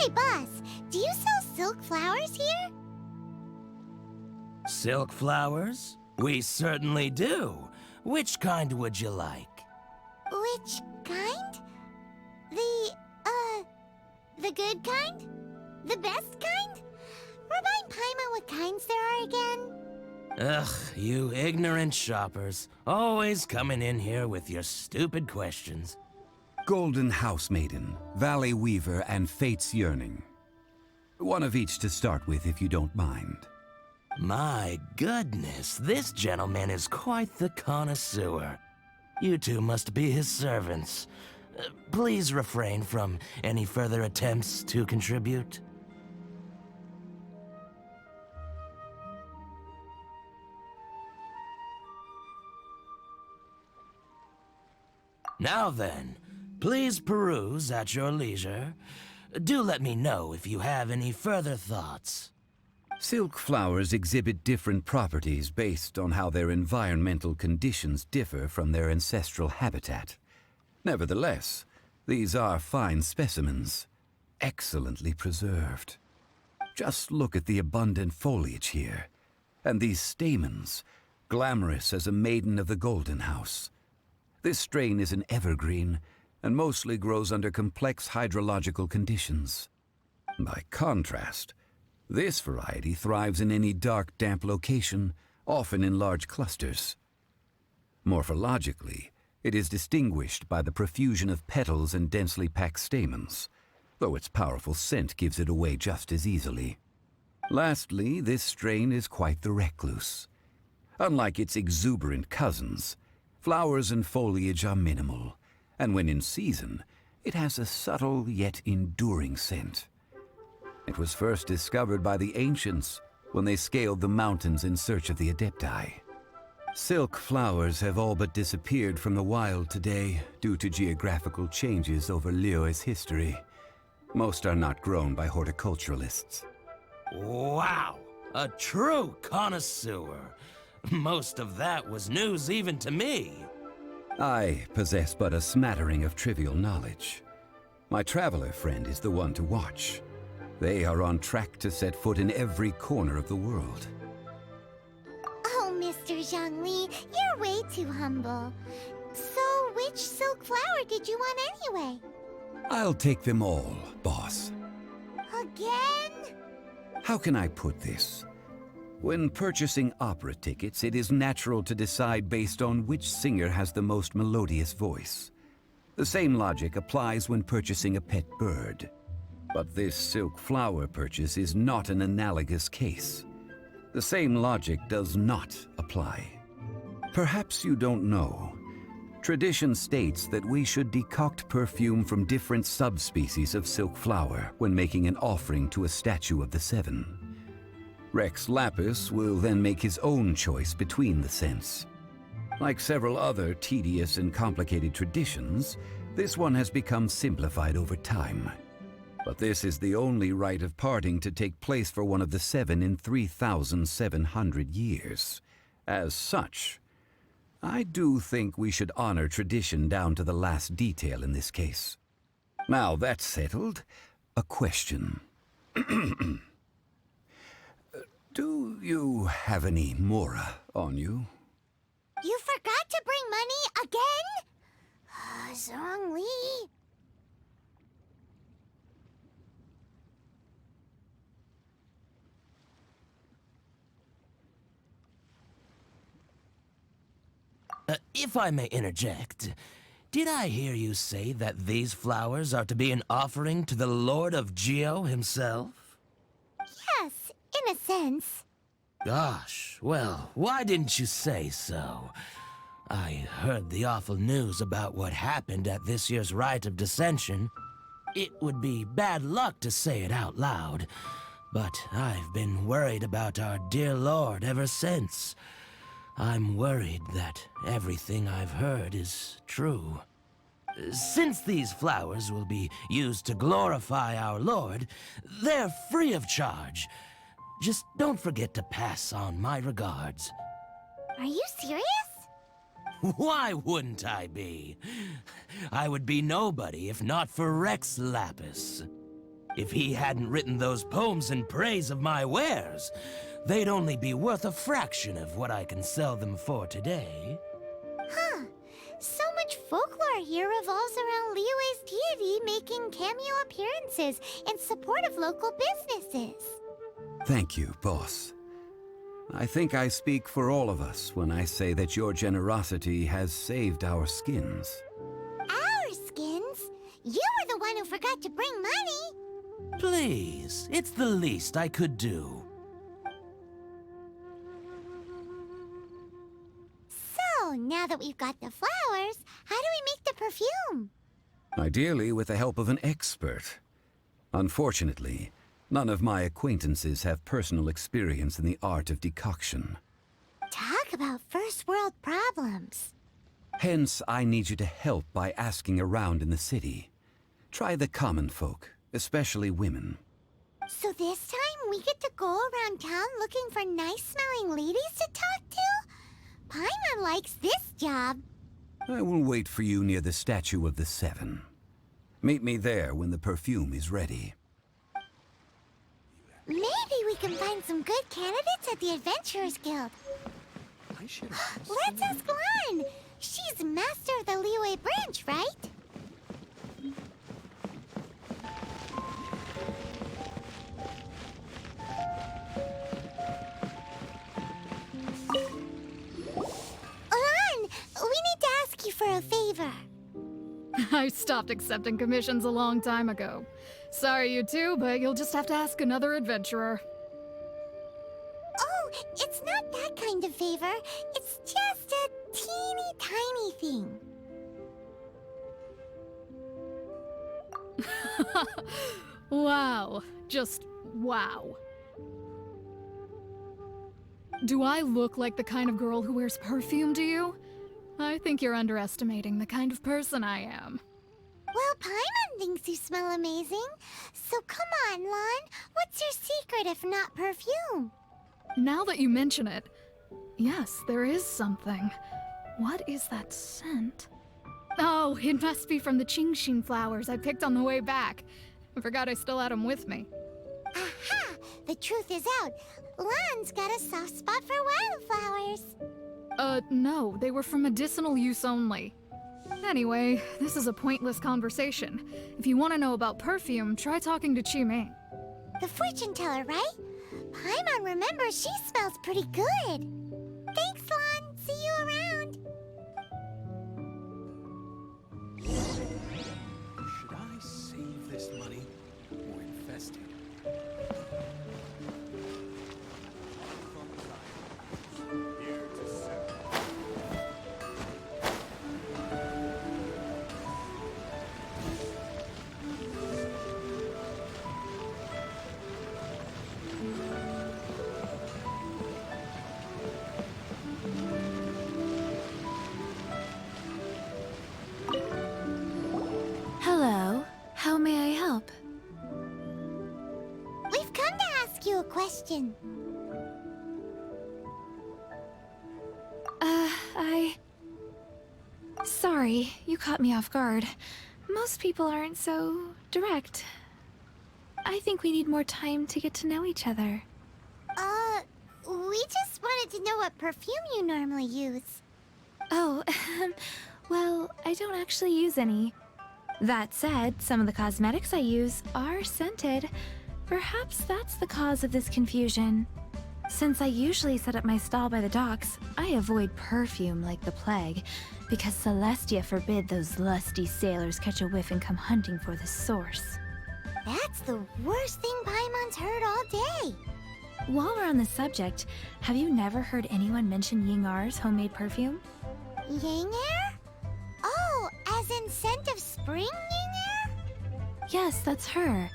Hey, boss, do you sell silk flowers here? Silk flowers? We certainly do. Which kind would you like? Which kind? The good kind? The best kind? Remind Paimon what kinds there are again? Ugh, you ignorant shoppers. Always coming in here with your stupid questions. Golden House Maiden, Valley Weaver, and Fate's Yearning. One of each to start with, if you don't mind. My goodness, this gentleman is quite the connoisseur. You two must be his servants. Please refrain from any further attempts to contribute. Now then, please peruse at your leisure. Do let me know if you have any further thoughts. Silk flowers exhibit different properties based on how their environmental conditions differ from their ancestral habitat. Nevertheless, these are fine specimens, excellently preserved. Just look at the abundant foliage here, and these stamens, glamorous as a maiden of the Golden House. This strain is an evergreen, and mostly grows under complex hydrological conditions. By contrast, this variety thrives in any dark, damp location, often in large clusters. Morphologically, it is distinguished by the profusion of petals and densely packed stamens, though its powerful scent gives it away just as easily. Lastly, this strain is quite the recluse. Unlike its exuberant cousins, flowers and foliage are minimal, and when in season, it has a subtle yet enduring scent. It was first discovered by the ancients when they scaled the mountains in search of the Adepti. Silk flowers have all but disappeared from the wild today due to geographical changes over Liyue's history. Most are not grown by horticulturalists. Wow! A true connoisseur! Most of that was news even to me. I possess but a smattering of trivial knowledge. My traveler friend is the one to watch. They are on track to set foot in every corner of the world. Oh, Mr. Zhongli, you're way too humble. So, which silk flower did you want anyway? I'll take them all, boss. Again? How can I put this? When purchasing opera tickets, it is natural to decide based on which singer has the most melodious voice. The same logic applies when purchasing a pet bird. But this silk flower purchase is not an analogous case. The same logic does not apply. Perhaps you don't know. Tradition states that we should decoct perfume from different subspecies of silk flower when making an offering to a statue of the Seven. Rex Lapis will then make his own choice between the scents. Like several other tedious and complicated traditions, this one has become simplified over time. But this is the only rite of parting to take place for one of the Seven in 3,700 years. As such, I do think we should honor tradition down to the last detail in this case. Now that's settled, a question. Do you have any mora on you? You forgot to bring money again? Zhongli. If I may interject, did I hear you say that these flowers are to be an offering to the Lord of Geo himself? Yes, in a sense. Gosh, well, why didn't you say so? I heard the awful news about what happened at this year's Rite of Dissension. It would be bad luck to say it out loud, but I've been worried about our dear Lord ever since. I'm worried that everything I've heard is true. Since these flowers will be used to glorify our Lord, they're free of charge. Just don't forget to pass on my regards. Are you serious? Why wouldn't I be? I would be nobody if not for Rex Lapis. If he hadn't written those poems in praise of my wares, they'd only be worth a fraction of what I can sell them for today. Huh. So much folklore here revolves around Liyue's deity making cameo appearances in support of local businesses. Thank you, boss. I think I speak for all of us when I say that your generosity has saved our skins. Our skins? You were the one who forgot to bring money. Please, it's the least I could do. So, now that we've got the flowers, how do we make the perfume? Ideally with the help of an expert. Unfortunately, none of my acquaintances have personal experience in the art of decoction. Talk about first world problems. Hence, I need you to help by asking around in the city. Try the common folk, especially women. So this time we get to go around town looking for nice-smelling ladies to talk to? Paimon likes this job. I will wait for you near the Statue of the Seven. Meet me there when the perfume is ready. Maybe we can find some good candidates at the Adventurers Guild. Let's ask Lan. She's master of the Liyue branch, right? Lan, we need to ask you for a favor. I stopped accepting commissions a long time ago. Sorry, you two, but you'll just have to ask another adventurer. Oh, it's not that kind of favor. It's just a teeny tiny thing. Wow. Just wow. Do I look like the kind of girl who wears perfume to you? I think you're underestimating the kind of person I am. Well, Paimon thinks you smell amazing. So come on, Lan. What's your secret if not perfume? Now that you mention it, yes, there is something. What is that scent? Oh, it must be from the Genshin flowers I picked on the way back. I forgot I still had them with me. Aha! The truth is out. Lan's got a soft spot for wildflowers. No, they were for medicinal use only. Anyway, this is a pointless conversation. If you want to know about perfume, try talking to Qimei. The fortune teller, right? Paimon remembers she smells pretty good. Thanks, Lan. See you around. Should I save this money or invest it? Here to serve. Hello. How may I help? We've come to ask you a question. Sorry, you caught me off guard. Most people aren't so direct. I think we need more time to get to know each other. We just wanted to know what perfume you normally use. Oh, well, I don't actually use any. That said, some of the cosmetics I use are scented. Perhaps that's the cause of this confusion. Since I usually set up my stall by the docks, I avoid perfume like the plague, because Celestia forbid those lusty sailors catch a whiff and come hunting for the source. That's the worst thing Paimon's heard all day. While we're on the subject, have you never heard anyone mention Yingar's homemade perfume? Ying air? Oh, as in scent of spring Ying air? Yes, that's her.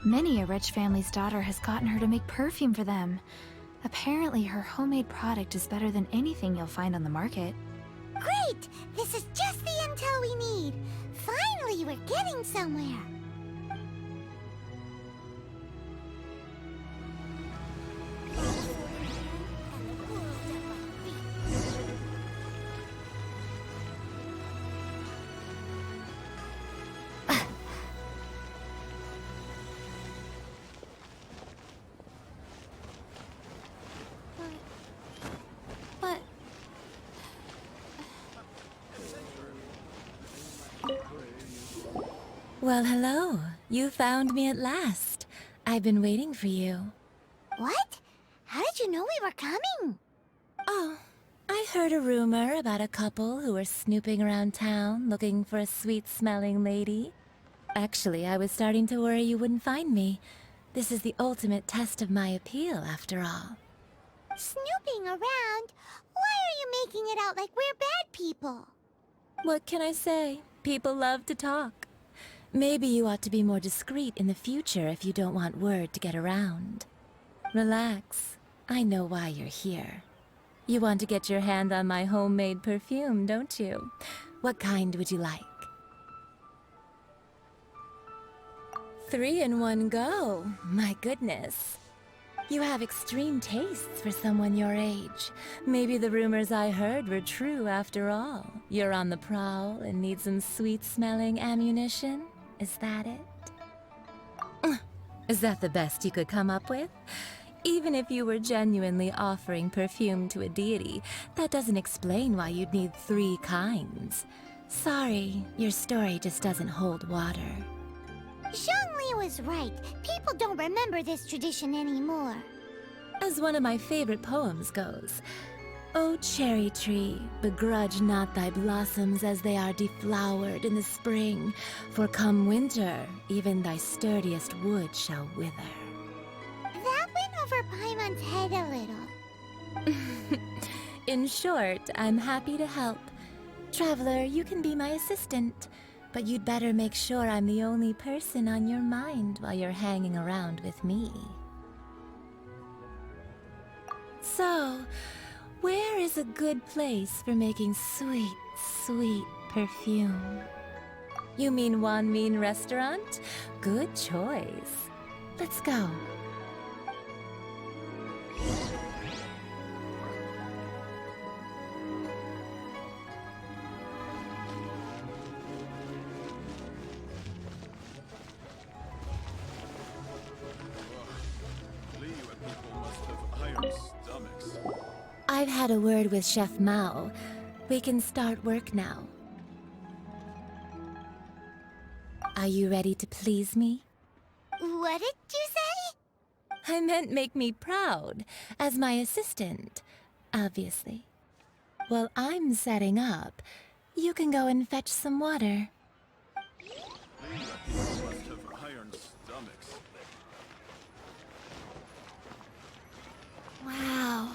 Many a rich family's daughter has gotten her to make perfume for them. Apparently, her homemade product is better than anything you'll find on the market. Great! This is just the intel we need. Finally, we're getting somewhere. Well, hello. You found me at last. I've been waiting for you. What? How did you know we were coming? Oh, I heard a rumor about a couple who were snooping around town looking for a sweet-smelling lady. Actually, I was starting to worry you wouldn't find me. This is the ultimate test of my appeal, after all. Snooping around? Why are you making it out like we're bad people? What can I say? People love to talk. Maybe you ought to be more discreet in the future if you don't want word to get around. Relax. I know why you're here. You want to get your hand on my homemade perfume, don't you? What kind would you like? 3 in one go. My goodness. You have extreme tastes for someone your age. Maybe the rumors I heard were true after all. You're on the prowl and need some sweet-smelling ammunition? Is that it? Is that the best you could come up with? Even if you were genuinely offering perfume to a deity, that doesn't explain why you'd need 3 kinds. Sorry, your story just doesn't hold water. Zhongli was right. People don't remember this tradition anymore. As one of my favorite poems goes, "O cherry tree, begrudge not thy blossoms as they are deflowered in the spring, for come winter, even thy sturdiest wood shall wither." That went over Paimon's head a little. In short, I'm happy to help. Traveler, you can be my assistant, but you'd better make sure I'm the only person on your mind while you're hanging around with me. So, where is a good place for making sweet, sweet perfume? You mean Wanmin Restaurant? Good choice. Let's go. I've had a word with Chef Mao. We can start work now. Are you ready to please me? What did you say? I meant make me proud, as my assistant, obviously. While I'm setting up, you can go and fetch some water. Must have iron stomachs. Wow.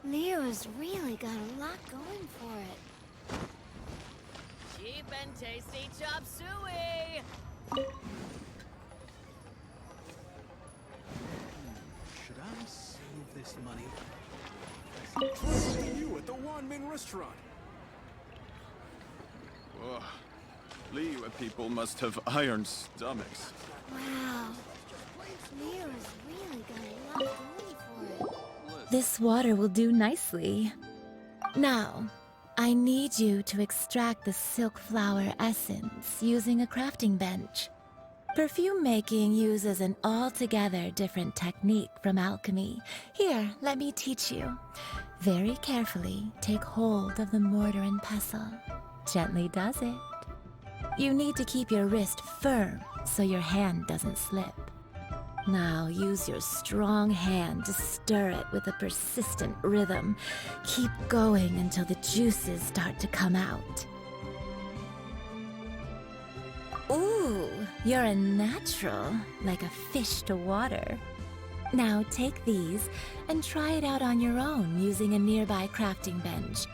Leo's really got a lot going for it. Cheap and tasty chop suey! Should I save this money? Try something new at the Wanmin Restaurant. Ugh. Liyue people must have iron stomachs. Wow. Leo's really got a lot going for it. This water will do nicely. Now, I need you to extract the silk flower essence using a crafting bench. Perfume making uses an altogether different technique from alchemy. Here, let me teach you. Very carefully, take hold of the mortar and pestle. Gently does it. You need to keep your wrist firm so your hand doesn't slip. Now use your strong hand to stir it with a persistent rhythm. Keep going until the juices start to come out. Ooh, you're a natural, like a fish to water. Now take these and try it out on your own using a nearby crafting bench.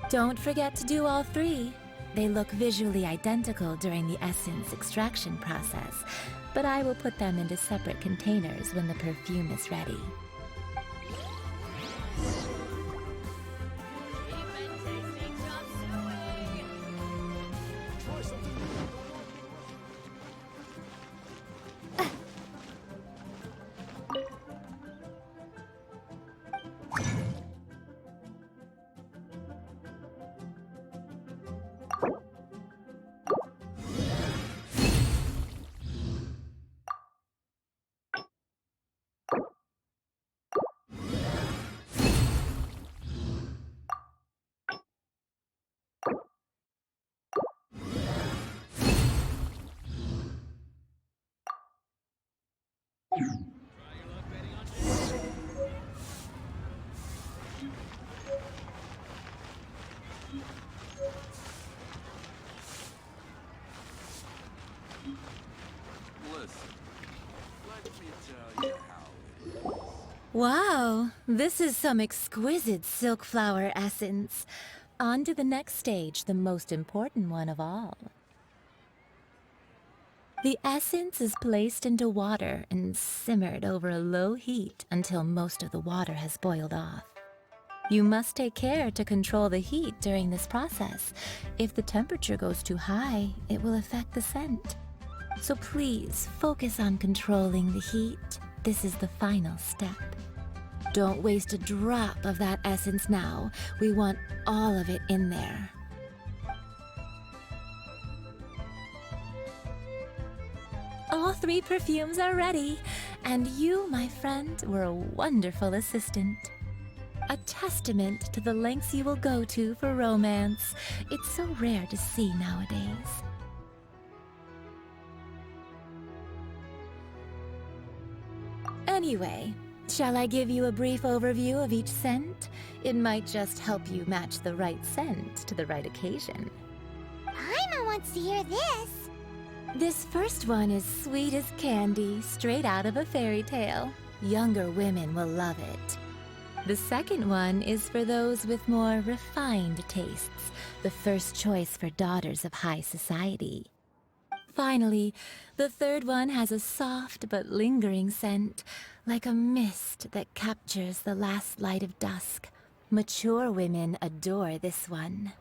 Don't forget to do all 3. They look visually identical during the essence extraction process, but I will put them into separate containers when the perfume is ready. Cheap and tasty chop suey! Try something new. Listen, let me tell you how it is. Wow, this is some exquisite silk flower essence. On to the next stage, the most important one of all. The essence is placed into water and simmered over a low heat until most of the water has boiled off. You must take care to control the heat during this process. If the temperature goes too high, it will affect the scent. So please focus on controlling the heat. This is the final step. Don't waste a drop of that essence now. We want all of it in there. All 3 perfumes are ready, and you, my friend, were a wonderful assistant. A testament to the lengths you will go to for romance. It's so rare to see nowadays. Anyway, shall I give you a brief overview of each scent? It might just help you match the right scent to the right occasion. Paimon wants to hear this. This first one is sweet as candy, straight out of a fairy tale. Younger women will love it. The second one is for those with more refined tastes, the first choice for daughters of high society. Finally, the third one has a soft but lingering scent, like a mist that captures the last light of dusk. Mature women adore this one.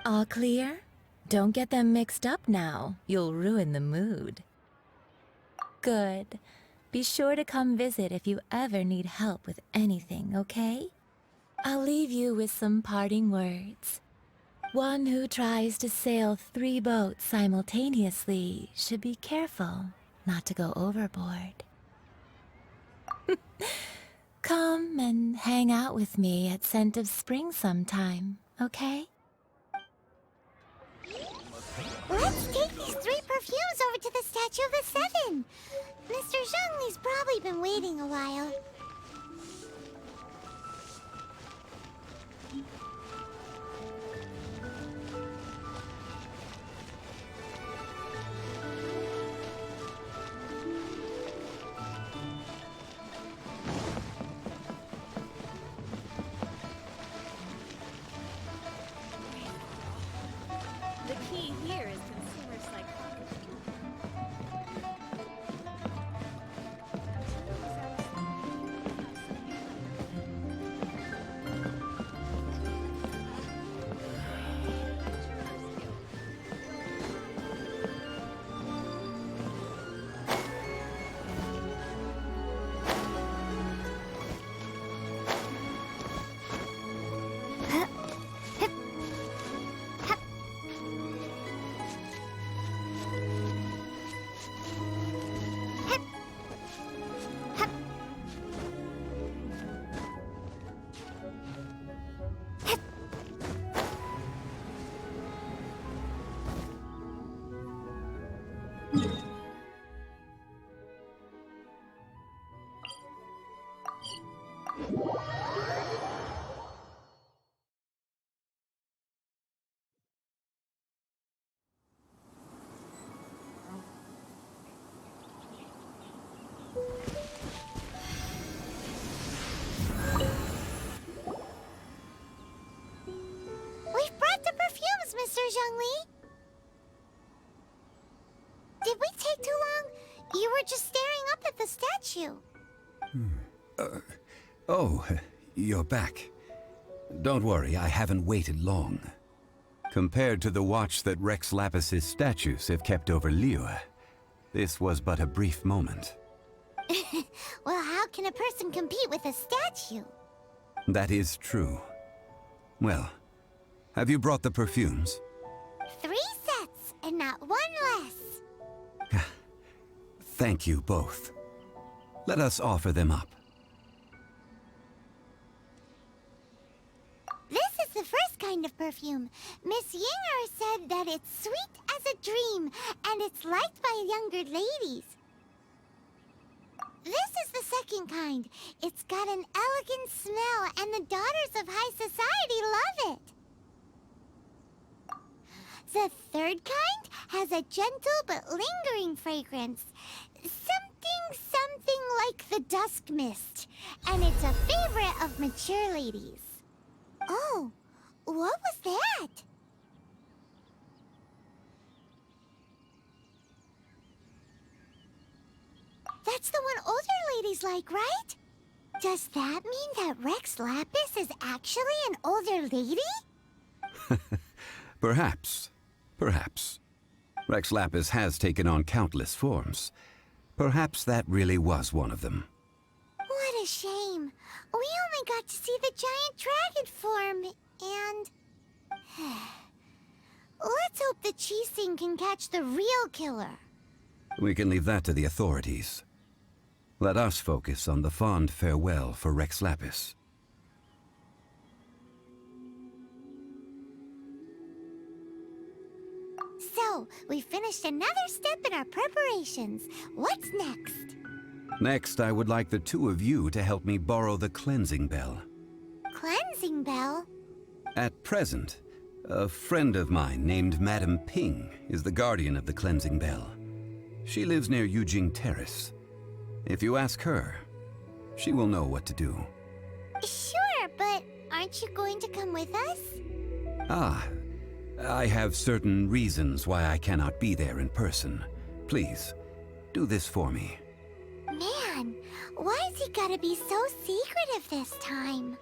All clear? Don't get them mixed up now. You'll ruin the mood. Good. Be sure to come visit if you ever need help with anything, okay? I'll leave you with some parting words. One who tries to sail 3 boats simultaneously should be careful not to go overboard. Come and hang out with me at Scent of Spring sometime, okay? Let's take these 3 perfumes over to the Statue of the Seven. Mr. Zhongli's probably been waiting a while. The key here is consumer psychology. We've brought the perfumes, Mr. Zhongli. Did we take too long? You were just staring up at the statue. Oh, you're back. Don't worry, I haven't waited long. Compared to the watch that Rex Lapis's statues have kept over Liyue, this was but a brief moment. Well, how can a person compete with a statue? That is true. Well, have you brought the perfumes? 3 sets, and not 1 less. Thank you both. Let us offer them up. This is the first kind of perfume. Miss Yinger said that it's sweet as a dream, and it's liked by younger ladies. This elegant kind. It's got an elegant smell, and the daughters of high society love it. The third kind has a gentle but lingering fragrance. Something like the dusk mist. And it's a favorite of mature ladies. Oh, what was that? That's the one older ladies like, right? Does that mean that Rex Lapis is actually an older lady? Perhaps. Perhaps. Rex Lapis has taken on countless forms. Perhaps that really was one of them. What a shame. We only got to see the giant dragon form, and... Let's hope the Chising can catch the real killer. We can leave that to the authorities. Let us focus on the fond farewell for Rex Lapis. So, we finished another step in our preparations. What's next? Next, I would like the two of you to help me borrow the cleansing bell. Cleansing bell? At present, a friend of mine named Madame Ping is the guardian of the cleansing bell. She lives near Yujing Terrace. If you ask her, she will know what to do. Sure, but aren't you going to come with us? Ah, I have certain reasons why I cannot be there in person. Please, do this for me. Man, why has he gotta be so secretive this time?